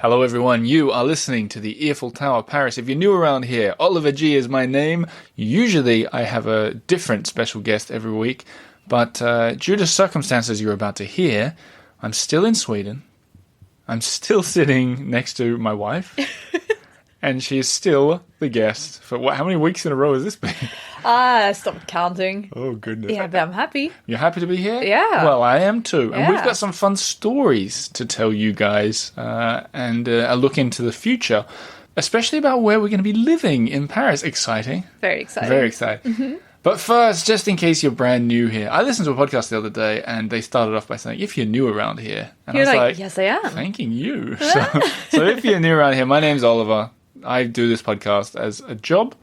Hello everyone, you are listening to the Eiffel Tower Paris. If you're new around here, Oliver G is my name. Usually I have a different special guest every week, but due to circumstances you're about to hear, I'm still in Sweden. I'm still sitting next to my wife, and she is still the guest. For how many weeks in a row has this been? I stopped counting. Oh, goodness. Yeah, but I'm happy. You're happy to be here? Yeah. Well, I am too. And Yeah. we've got some fun stories to tell you guys and a look into the future, especially about where we're going to be living in Paris. Exciting. Very exciting. Very exciting. Mm-hmm. But first, just in case you're brand new here, I listened to a podcast the other day and they started off by saying, if you're new around here. And You're I was like, yes, I am. Thanking you. So if you're new around here, my name's Oliver. I do this podcast as a job.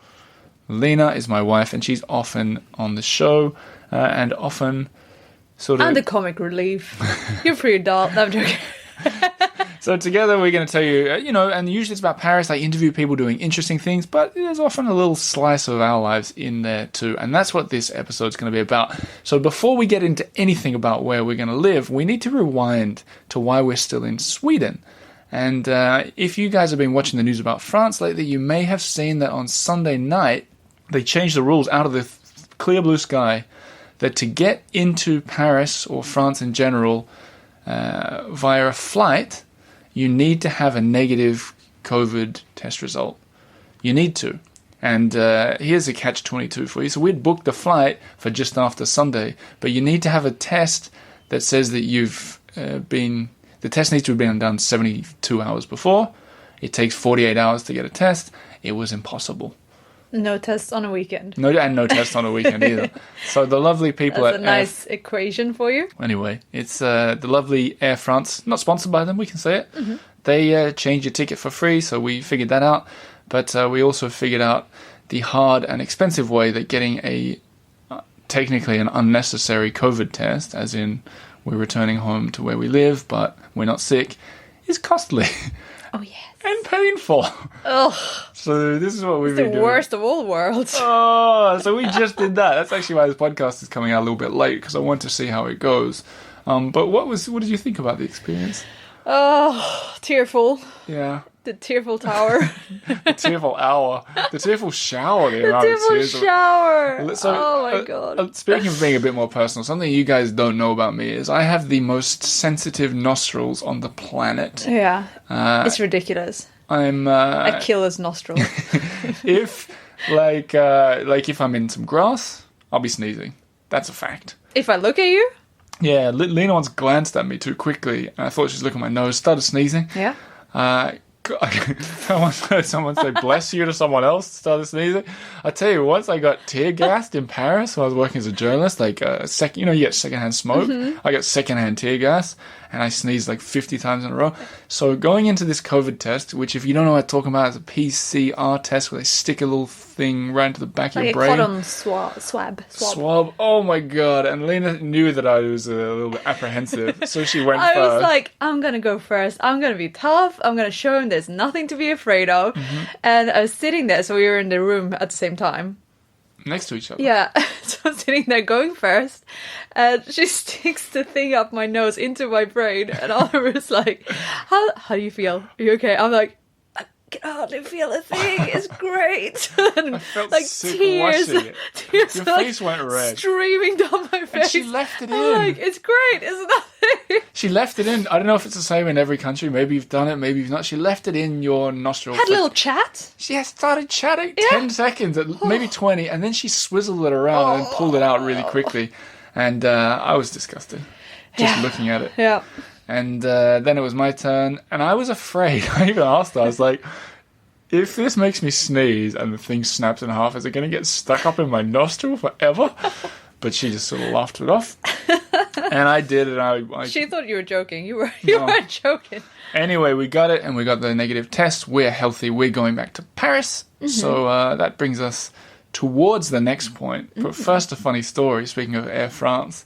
Lina is my wife, and she's often on the show and often sort of... And the comic relief. You're pretty dull. No, I'm joking. So together we're going to tell you, and usually it's about Paris. I interview people doing interesting things, but there's often a little slice of our lives in there too. And that's what this episode's going to be about. So before we get into anything about where we're going to live, we need to rewind to why we're still in Sweden. And if you guys have been watching the news about France lately, you may have seen that on Sunday night, they changed the rules out of the clear blue sky that to get into Paris or France in general via a flight, you need to have a negative COVID test result. You need to. And here's a catch-22 for you. So we'd booked the flight for just after Sunday, but you need to have a test that says that you've been... The test needs to have been done 72 hours before. It takes 48 hours to get a test. It was impossible. No tests on a weekend. No tests on a weekend either. So the lovely people That's a nice equation for you. Anyway, it's the lovely Air France. Not sponsored by them, we can say it. Mm-hmm. They change your ticket for free, so we figured that out. But we also figured out the hard and expensive way that getting a technically an unnecessary COVID test, as in we're returning home to where we live, but we're not sick, is costly. Oh, yes. And painful. Ugh. So this is what we've been doing. The worst of all worlds. Oh, so we just did that. That's actually why this podcast is coming out a little bit late, because I want to see how it goes. But what did you think about the experience? Oh, tearful. Yeah. The tearful tower. The tearful hour. The tearful shower. The tearful shower. So, oh my God. Speaking of being a bit more personal, something you guys don't know about me is I have the most sensitive nostrils on the planet. Yeah. It's ridiculous. I'm a killer's nostril. if if I'm in some grass, I'll be sneezing. That's a fact. If I look at you? Yeah, Lina once glanced at me too quickly, and I thought she was looking at my nose, started sneezing. Yeah. I once heard someone say bless you to someone else, started sneezing. I tell you, once I got tear gassed in Paris when I was working as a journalist, you get secondhand smoke. Mm-hmm. I got secondhand tear gas, and I sneezed 50 times in a row. So going into this COVID test, which if you don't know what I'm talking about, is a PCR test where they stick a little thing right into the back of your brain. Like a cotton swab. Oh my God. And Lina knew that I was a little bit apprehensive, so she went first. I was like, I'm going to go first. I'm going to be tough. I'm going to show him there's nothing to be afraid of. Mm-hmm. And I was sitting there, so we were in the room at the same time. Next to each other. Yeah, so I'm sitting there going first, and she sticks the thing up my nose into my brain, and Oliver was like, how do you feel? Are you okay? I'm like, I can hardly feel a thing. It's great. And I felt sick tears Your face went red. Streaming down my face. And she left it in. I'm like, it's great, isn't it? She left it in. I don't know if it's the same in every country. Maybe you've done it, maybe you've not. She left it in your nostril. Had a little chat. She had started chatting 10 seconds, maybe 20, and then she swizzled it around and pulled it out really quickly. And I was disgusted just looking at it. Yeah. And then it was my turn, and I was afraid. I even asked her, I was like, if this makes me sneeze and the thing snaps in half, is it going to get stuck up in my nostril forever? But she just sort of laughed it off. And I did, and I She thought you were joking. You weren't joking. Anyway, we got it, and we got the negative test. We're healthy. We're going back to Paris. Mm-hmm. So that brings us towards the next point. But first, a funny story, speaking of Air France.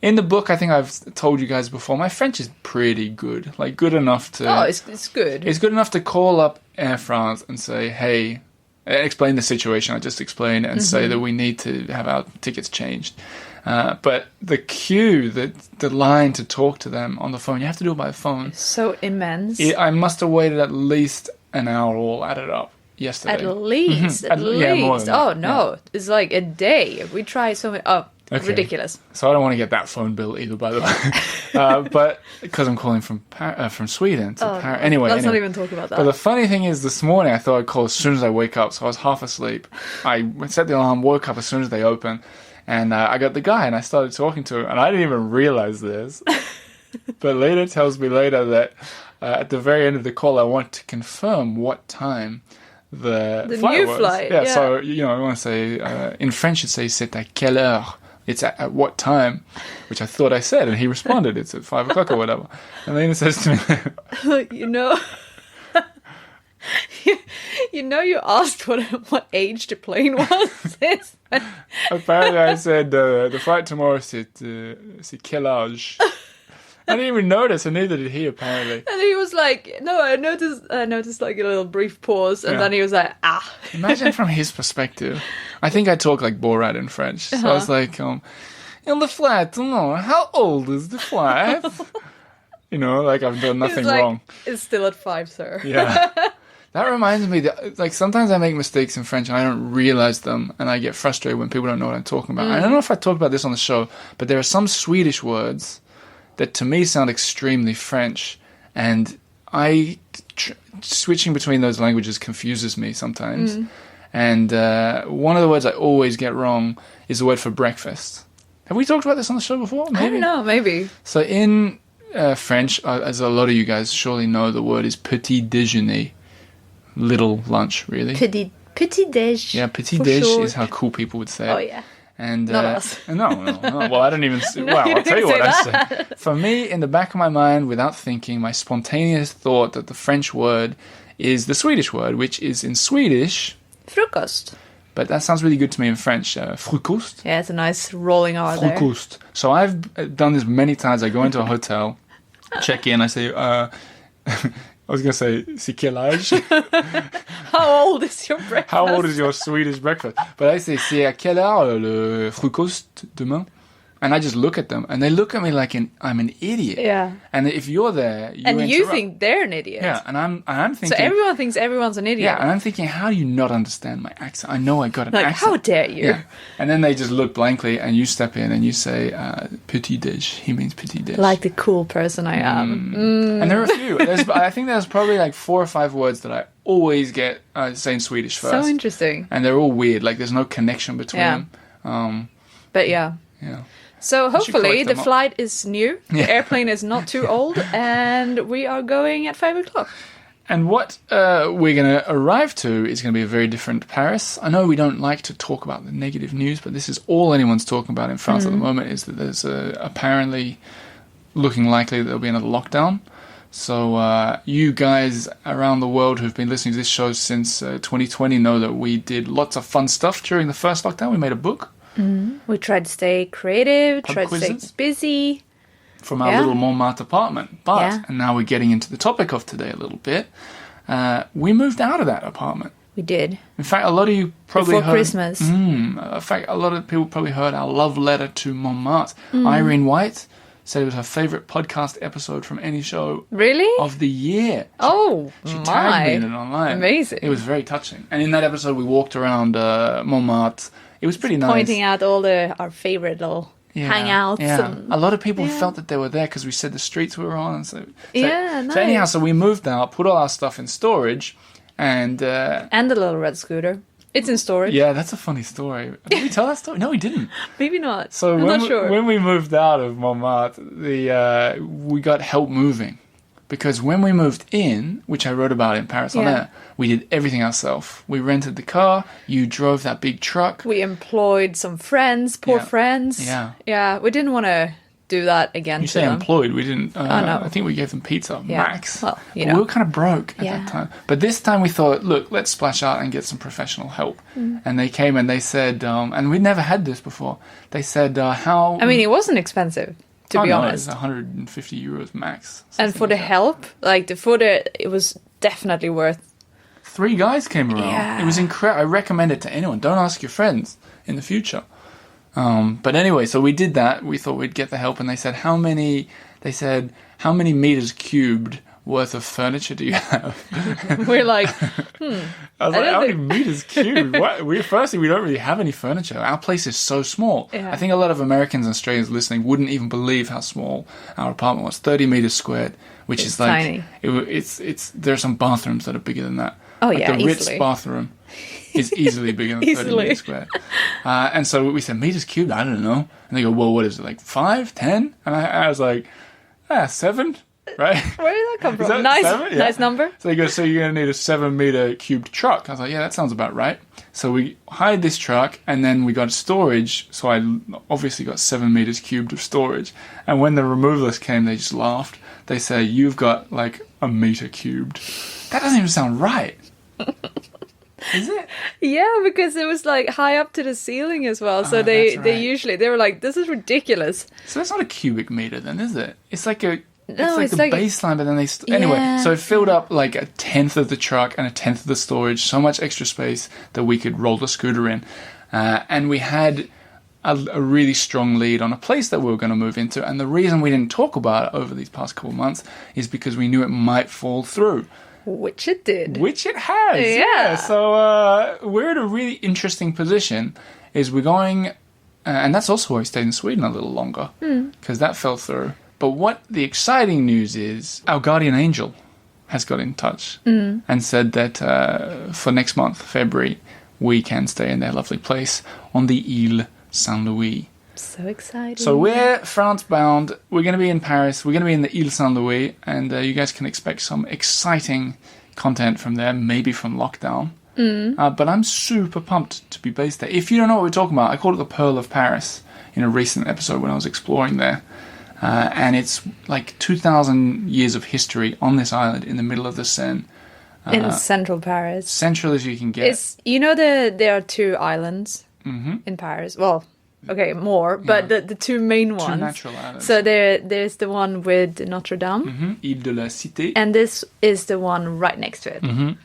In the book, I think I've told you guys before, my French is pretty good. Good enough to... Oh, it's good. It's good enough to call up Air France and say, hey, explain the situation I just explained and say that we need to have our tickets changed. But the queue, the line to talk to them on the phone, you have to do it by phone. So immense. I must have waited at least an hour all added up yesterday. At least. Yeah, more than that. Oh, no. Yeah. It's like a day. We try so many... Oh, okay. Ridiculous. So I don't want to get that phone bill either, by the way. But because I'm calling from Sweden to Paris. Anyway. Let's not even talk about that. But the funny thing is, this morning I thought I'd call as soon as I wake up. So I was half asleep. I set the alarm, woke up as soon as they opened. And I got the guy and I started talking to him. And I didn't even realize this. But Lina tells me later that at the very end of the call, I want to confirm what time the flight new was. flight. Yeah, so, I want to say, in French, you'd say, c'est à quelle heure? It's at what time? Which I thought I said. And he responded, it's at 5 o'clock or whatever. And Lina says to me, you asked what age the plane was. Apparently I said, the flight tomorrow, c'est quel âge? I didn't even notice, and neither did he, apparently. And he was like, no, I noticed like a little brief pause, and then he was like, ah. Imagine from his perspective. I think I talk like Borat in French. So I was like, in the flight, how old is the flight? Like I've done nothing wrong. It's still at 5, sir. Yeah. That reminds me that, like, sometimes I make mistakes in French and I don't realize them, and I get frustrated when people don't know what I'm talking about. I don't know if I talked about this on the show, but there are some Swedish words that to me sound extremely French, and switching between those languages confuses me sometimes. And one of the words I always get wrong is the word for breakfast. Have we talked about this on the show before? Maybe. I don't know, maybe. So in French, as a lot of you guys surely know, the word is petit déjeuner. Little lunch, really. Petit déj. Yeah, petit déj is how cool people would say it. Oh, yeah. And, not us. No. Well, I don't even... I'll tell you what I say. For me, in the back of my mind, without thinking, my spontaneous thought that the French word is the Swedish word, which is in Swedish... Frukost. But that sounds really good to me in French. Frukost. Yeah, it's a nice rolling R there. Frukost. So I've done this many times. I go into a hotel, check in, I say... I was going to say, c'est quel âge? How old is your breakfast? How old is your Swedish breakfast? But I say, c'est à quelle heure le frukost demain? And I just look at them, and they look at me like I'm an idiot. Yeah. And if you're there, you think they're an idiot. Yeah, and I'm thinking... So everyone thinks everyone's an idiot. Yeah, and I'm thinking, how do you not understand my accent? I know I got an accent. How dare you? Yeah. And then they just look blankly, and you step in, and you say, petit déj. He means petit déj. Like the cool person I am. And there are a few. I think there's probably like 4 or 5 words that I always get say in Swedish first. So interesting. And they're all weird. Like, there's no connection between them. But yeah. Yeah. So hopefully the flight is new, the airplane is not too old, and we are going at 5 o'clock. And what we're going to arrive to is going to be a very different Paris. I know we don't like to talk about the negative news, but this is all anyone's talking about in France at the moment, is that there's apparently looking likely that there'll be another lockdown. So you guys around the world who've been listening to this show since 2020 know that we did lots of fun stuff during the first lockdown. We made a book. We tried to stay creative, tried quizzes. to stay busy. From our little Montmartre apartment. But, and now we're getting into the topic of today a little bit, we moved out of that apartment. We did. In fact, a lot of you probably Before heard... Christmas. In fact, a lot of people probably heard our love letter to Montmartre. Irene White said it was her favourite podcast episode from any show of the year. She tagged me in it online. Amazing. It was very touching. And in that episode, we walked around Montmartre. It was pretty nice. Pointing out all our favourite little hangouts. Yeah. A lot of people felt that they were there because we said the streets we were on. Nice. So anyhow, so we moved out, put all our stuff in storage, and the little red scooter. It's in storage. Yeah, that's a funny story. Did we tell that story? No, we didn't. Maybe not. So I'm not sure. When we moved out of Montmartre, we got help moving. Because when we moved in, which I wrote about in Paris on Air, we did everything ourselves. We rented the car. You drove that big truck. We employed some friends, poor friends. Yeah. Yeah, we didn't want to do that again. You say employed. We didn't. No. I think we gave them pizza, max. Well, we were kind of broke at that time. But this time we thought, look, let's splash out and get some professional help. And they came and they said, and we'd never had this before. They said, how... I mean, it wasn't expensive. To be honest, it's 150 euros max. And for the help, it was definitely worth 3 guys came around. Yeah. It was incredible. I recommend it to anyone. Don't ask your friends in the future. But anyway, so we did that. We thought we'd get the help, and they said, how many meters cubed worth of furniture do you have? We're like, I was like, how many meters cubed? What? Firstly, we don't really have any furniture. Our place is so small. Yeah. I think a lot of Americans and Australians listening wouldn't even believe how small our apartment was. 30 meters squared, which is like tiny. It's there are some bathrooms that are bigger than that. Oh, like yeah, the Ritz easily. bathroom is easily bigger than 30 meters squared. And so we said, meters cubed? I don't know. And they go, well, what is it, like 5, 10? And I was like, 7, right? where did that come Is that from? Nice, 7? Yeah. nice number. So they go, so you're going to need a 7 meter cubed truck. I was like, yeah, that sounds about right. So we hired this truck, and then we got storage. So I obviously got 7 meters cubed of storage. And when the removalists came, they just laughed. They say, you've got like a meter cubed. That doesn't even sound right. Is it? Yeah, because it was like high up to the ceiling as well. So that's right. they were like, this is ridiculous. So that's not a cubic meter then, is it? It's like a... No, it's it's like the like baseline, but then they... Anyway, Yeah. so it filled up like a tenth of the truck and a tenth of the storage, so much extra space that we could roll the scooter in. And we had a really strong lead on a place that we were going to move into. And the reason we didn't talk about it over these past couple of months is because we knew it might fall through. Which it did. Which it has, Yeah. So we're in a really interesting position. Is we're going, and that's also why we stayed in Sweden a little longer, because that fell through. But what the exciting news is, our guardian angel has got in touch and said that for next month, February, we can stay in their lovely place on the Ile Saint-Louis. So exciting. So we're France-bound. We're going to be in Paris. We're going to be in the Ile Saint-Louis, and you guys can expect some exciting content from there, maybe from lockdown. But I'm super pumped to be based there. If you don't know what we're talking about, I called it the Pearl of Paris in a recent episode when I was exploring there. And it's like 2,000 years of history on this island in the middle of the Seine. in central Paris. Central as you can get. It's there are 2 islands in Paris. Well, okay, more, but the 2 main ones. 2 natural islands. So there's the one with Notre Dame, Ile de la Cité. and this is the one right next to it.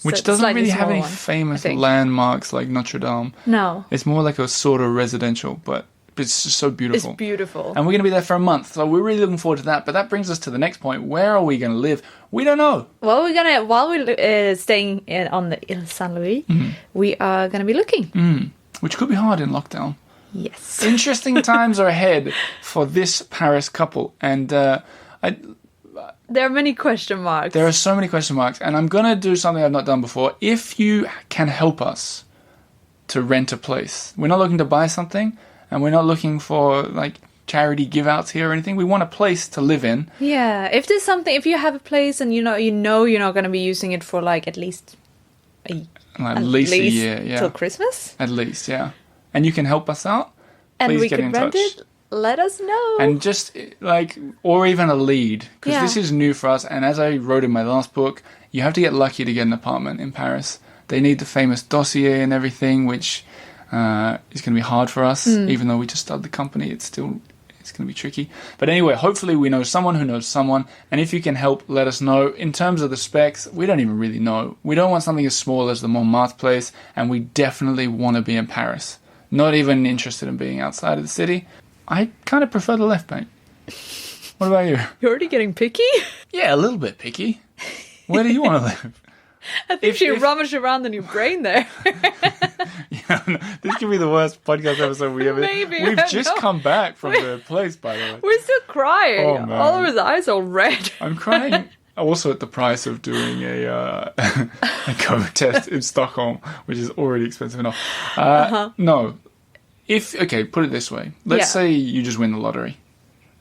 Which it's doesn't slightly really have smaller any one, famous I think. landmarks like Notre Dame. No, It's more like a sort of residential, but it's just so it's beautiful. beautiful. And we're going to be there for a month, so we're really looking forward to that. But that brings us to the next point. Where are we going to live? We don't know. Well, while we're staying on the Ile Saint Louis, we are gonna be looking. Which could be hard in lockdown. Yes. Interesting times are ahead for this Paris couple. And There are many question marks. there are so many question marks. And I'm going to do something I've not done before. If you can help us to rent a place, we're not looking to buy something, and we're not looking for like charity give outs here or anything. We want a place to live in. Yeah, if there's something, if you have a place and you know you're not going to be using it for like at least At least a year, yeah. till Christmas, At least, yeah. And you can help us out. and Please we get could in rent touch. it. Let us know. And just like, or even a lead, because Yeah. this is new for us. And as I wrote in my last book, you have to get lucky to get an apartment in Paris. They need the famous dossier and everything, which is going to be hard for us. Even though we just started the company, it's going to be tricky. But anyway, hopefully we know someone who knows someone. And if you can help, let us know. In terms of the specs, we don't even really know. We don't want something as small as the Montmartre place, and we definitely want to be in Paris. Not even interested in being outside of the city. I kind of prefer the left bank. What about you? You're already getting picky. Yeah, a little bit picky. Where do you want to live? I think you rummage around in your brain there. Yeah, no, this could be the worst podcast episode we ever. Maybe, We've I just know. come back from the place, by the way. We're still crying. Oh, man. All of his eyes are red. I'm crying. Also, at the price of doing a COVID test in Stockholm, which is already expensive enough. No, put it this way. Let's say you just win the lottery,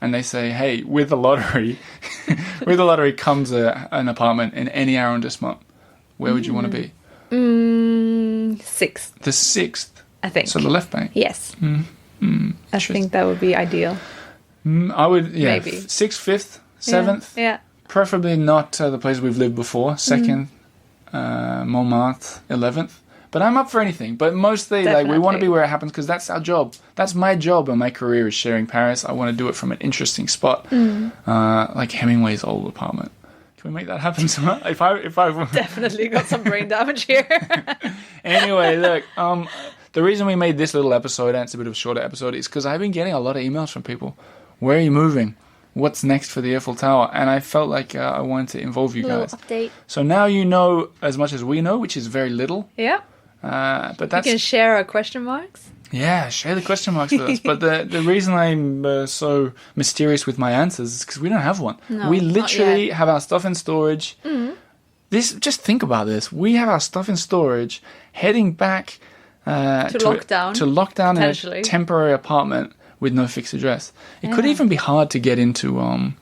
and they say, "Hey, with the lottery, comes an apartment in any arrondissement. Where would you want to be?" 6th, The 6th. I think. So the left bank. Yes. I think that would be ideal. I would, yeah. Maybe. 6th, 5th, 7th. Yeah. Preferably not the place we've lived before. 2nd, Montmartre, 11th. But I'm up for anything. But mostly, we want to Definitely. be where it happens because that's our job. That's my job and my career is sharing Paris. I want to do it from an interesting spot, like Hemingway's old apartment. Can we make that happen somehow? If I Definitely got some brain damage here. Anyway, look, the reason we made this little episode, and it's a bit of a shorter episode, is because I've been getting a lot of emails from people. Where are you moving? What's next for the Eiffel Tower? And I felt like I wanted to involve you guys. Update. So now you know as much as we know, which is very little. Yeah. But that's... You can share our question marks. Yeah, share the question marks with us. But the reason I'm so mysterious with my answers is because we don't have one. No, we literally not yet. have our stuff in storage. Just think about this. We have our stuff in storage, heading back to lockdown in a temporary apartment with no fixed address. It could even be hard to get into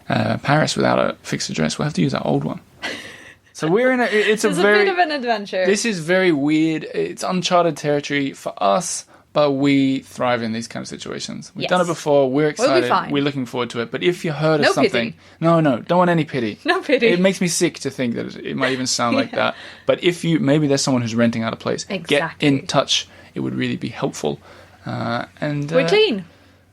Paris without a fixed address. We'll have to use our old one. So we're in it's a bit of an adventure. This is very weird. It's uncharted territory for us, but we thrive in these kind of situations. We've done it before. We're excited. We'll be fine. We're looking forward to it. But if you heard of something... Pity. No, don't want any pity. No pity. It makes me sick to think that it might even sound like that. But if maybe there's someone who's renting out a place. Exactly. Get in touch. It would really be helpful. And we're clean.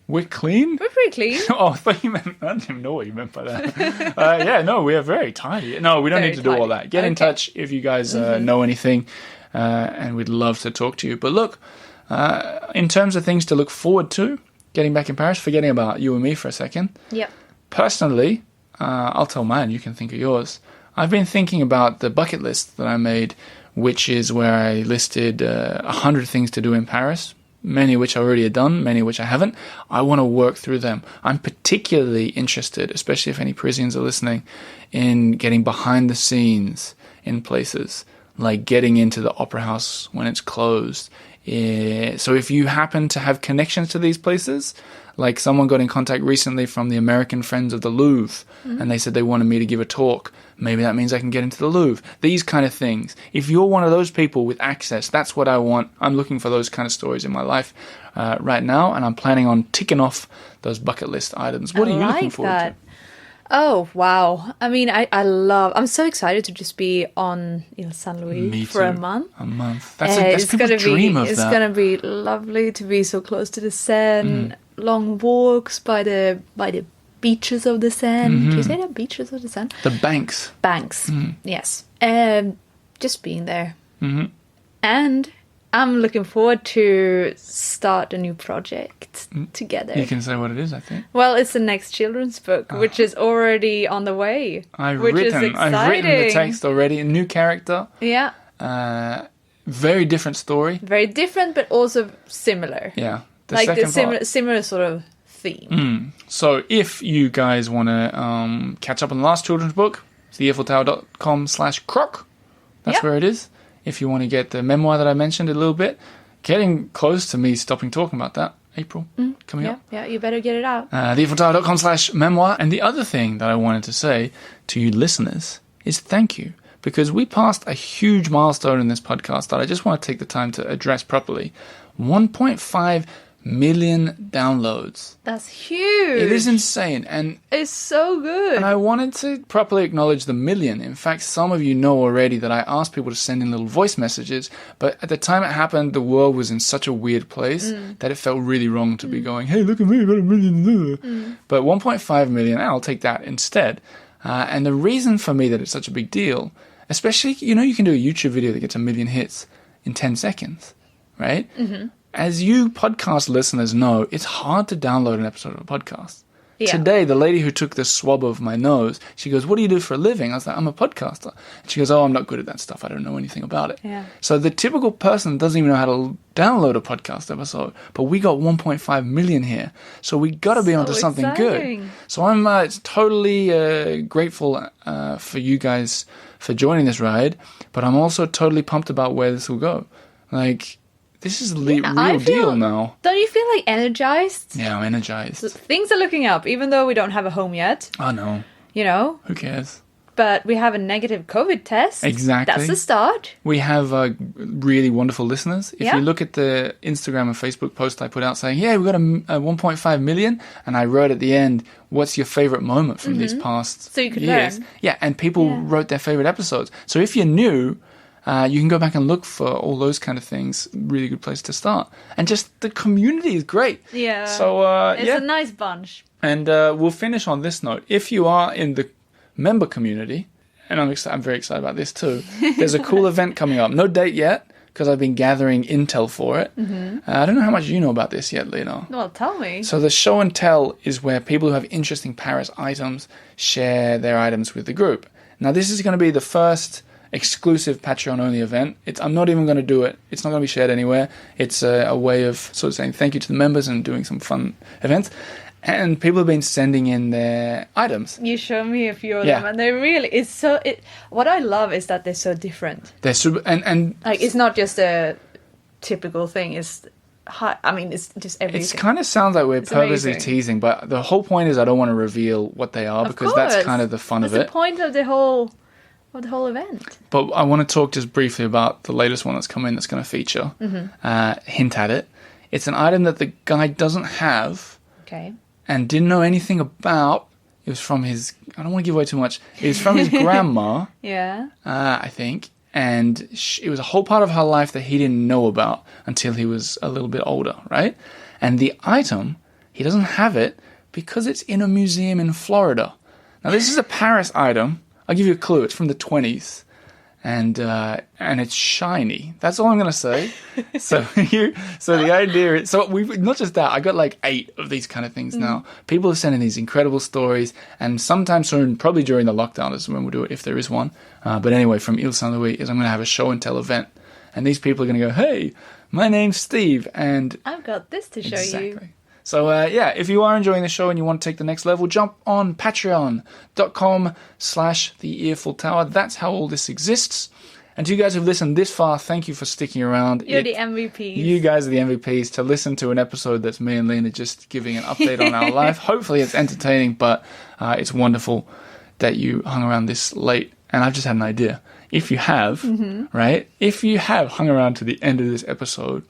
We're clean? We're pretty clean. Oh, I thought you meant... I didn't even know what you meant by that. We are very tidy. No, we don't need to do all that. Get in touch if you guys know anything, and we'd love to talk to you. But look, in terms of things to look forward to, getting back in Paris, forgetting about you and me for a second. Yep. Personally, I'll tell mine, you can think of yours. I've been thinking about the bucket list that I made, which is where I listed 100 things to do in Paris. Many of which I already have done, many of which I haven't. I want to work through them. I'm particularly interested, especially if any Parisians are listening, in getting behind the scenes in places, like getting into the Opera House when it's closed. So if you happen to have connections to these places, like someone got in contact recently from the American Friends of the Louvre, and they said they wanted me to give a talk. Maybe that means I can get into the Louvre. These kind of things. If you're one of those people with access, that's what I want. I'm looking for those kind of stories in my life right now, and I'm planning on ticking off those bucket list items. What are you looking forward to? Oh, wow. I mean, I'm so excited to just be on Saint Louis for a month. A month. That's people's dream of that. It's going to be lovely to be so close to the Seine. Long walks by the beaches of the Seine. Do you say that? Beaches of the Seine? The banks. Banks, yes. Just being there. And I'm looking forward to start a new project together. You can say what it is, I think. Well, it's the next children's book, which is already on the way. I've written the text already. A new character. Yeah. Very different story. Very different, but also similar. Yeah. Similar sort of theme. So if you guys want to catch up on the last children's book, it's theeiffeltower.com/croc. That's where it is. If you want to get the memoir that I mentioned a little bit, getting close to me stopping talking about that. April coming up. Yeah, you better get it out. theeiffeltower.com/memoir. And the other thing that I wanted to say to you listeners is thank you. Because we passed a huge milestone in this podcast that I just want to take the time to address properly. 1.5 million downloads. That's huge. It is insane. And it's so good. And I wanted to properly acknowledge the million. In fact, some of you know already that I asked people to send in little voice messages, but at the time it happened, the world was in such a weird place that it felt really wrong to be going, hey, look at me, I got 1 million. But 1.5 million, I'll take that instead. And the reason for me that it's such a big deal, especially, you can do a YouTube video that gets 1 million hits in 10 seconds, right? As you podcast listeners know, it's hard to download an episode of a podcast. Yeah. Today, the lady who took the swab of my nose, she goes, what do you do for a living? I was like, I'm a podcaster. And she goes, oh, I'm not good at that stuff. I don't know anything about it. Yeah. So the typical person doesn't even know how to download a podcast episode. But we got 1.5 million here. So we got to be onto something good. So I'm totally grateful for you guys for joining this ride. But I'm also totally pumped about where this will go. Like... This is a real deal now. Don't you feel like energized? Yeah, I'm energized. So things are looking up, even though we don't have a home yet. Oh, no. Who cares? But we have a negative COVID test. Exactly. That's a start. We have really wonderful listeners. If you look at the Instagram and Facebook post I put out saying, yeah, we got a 1.5 million, and I wrote at the end, what's your favorite moment from these past so you could years? Learn. Yeah, and people wrote their favorite episodes. So if you're new... you can go back and look for all those kind of things. Really good place to start. And just the community is great. Yeah. So, it's a nice bunch. And we'll finish on this note. If you are in the member community, and I'm very excited about this too. There's a cool event coming up. No date yet, because I've been gathering intel for it. I don't know how much you know about this yet, Lina. Well, tell me. So the show and tell is where people who have interesting Paris items share their items with the group. Now, this is going to be the first exclusive Patreon-only event. I'm not even going to do it. It's not going to be shared anywhere. It's a way of sort of saying thank you to the members and doing some fun events. And people have been sending in their items. You show me a few of them, and they really, what I love is that they're so different. They're super, and like, it's not just a typical thing, it's just everything. It kind of sounds like we're purposely amazing. teasing, but the whole point is I don't want to reveal what they are, because that's kind of the fun of it. That's the point of the whole event. But I want to talk just briefly about the latest one that's come in that's going to feature. Hint at it. It's an item that the guy doesn't have. Okay. And didn't know anything about. It was from his... I don't want to give away too much. It was from his grandma. Yeah. I think. And it was a whole part of her life that he didn't know about until he was a little bit older, right? And the item, he doesn't have it because it's in a museum in Florida. Now, this is a Paris item. I'll give you a clue. It's from the 20s. And it's shiny. That's all I'm gonna say. So the idea is, so we've not just that. I got like 8 of these kind of things now. People are sending these incredible stories, and sometime soon, probably during the lockdown, is when we'll do it if there is one. But anyway, from Ile Saint Louis is I'm gonna have a show and tell event, and these people are gonna go, hey, my name's Steve, and I've got this to show you. So, if you are enjoying the show and you want to take the next level, jump on patreon.com/The Earful Tower. That's how all this exists. And to you guys who've listened this far, thank you for sticking around. You're the MVPs. You guys are the MVPs to listen to an episode that's me and Lina just giving an update on our life. Hopefully it's entertaining, but it's wonderful that you hung around this late. And I've just had an idea. If you have, right? If you have hung around to the end of this episode,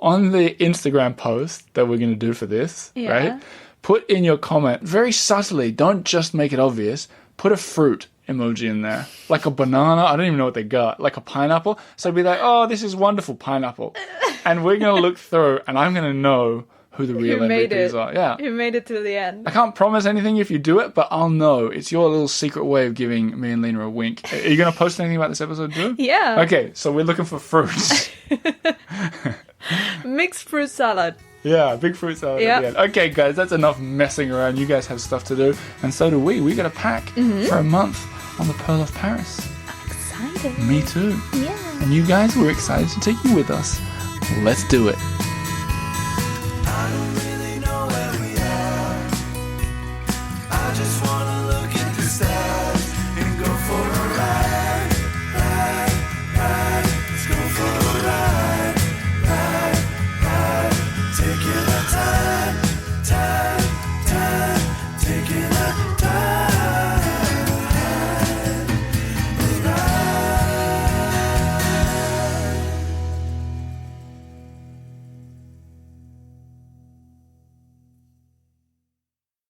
on the Instagram post that we're going to do for this, right? Put in your comment, very subtly, don't just make it obvious, put a fruit emoji in there. Like a banana, I don't even know what they got, like a pineapple. So be like, oh, this is wonderful, pineapple. And we're going to look through, and I'm going to know who the real MVPs are. Yeah. Who made it to the end. I can't promise anything if you do it, but I'll know. It's your little secret way of giving me and Lina a wink. Are you going to post anything about this episode too? Yeah. Okay, so we're looking for fruits. Mixed fruit salad. Yeah, big fruit salad at the end. Okay, guys, that's enough messing around. You guys have stuff to do, and so do we. We got a pack for a month on the Pearl of Paris. I'm excited. Me too. Yeah. And you guys, we're excited to take you with us. Let's do it.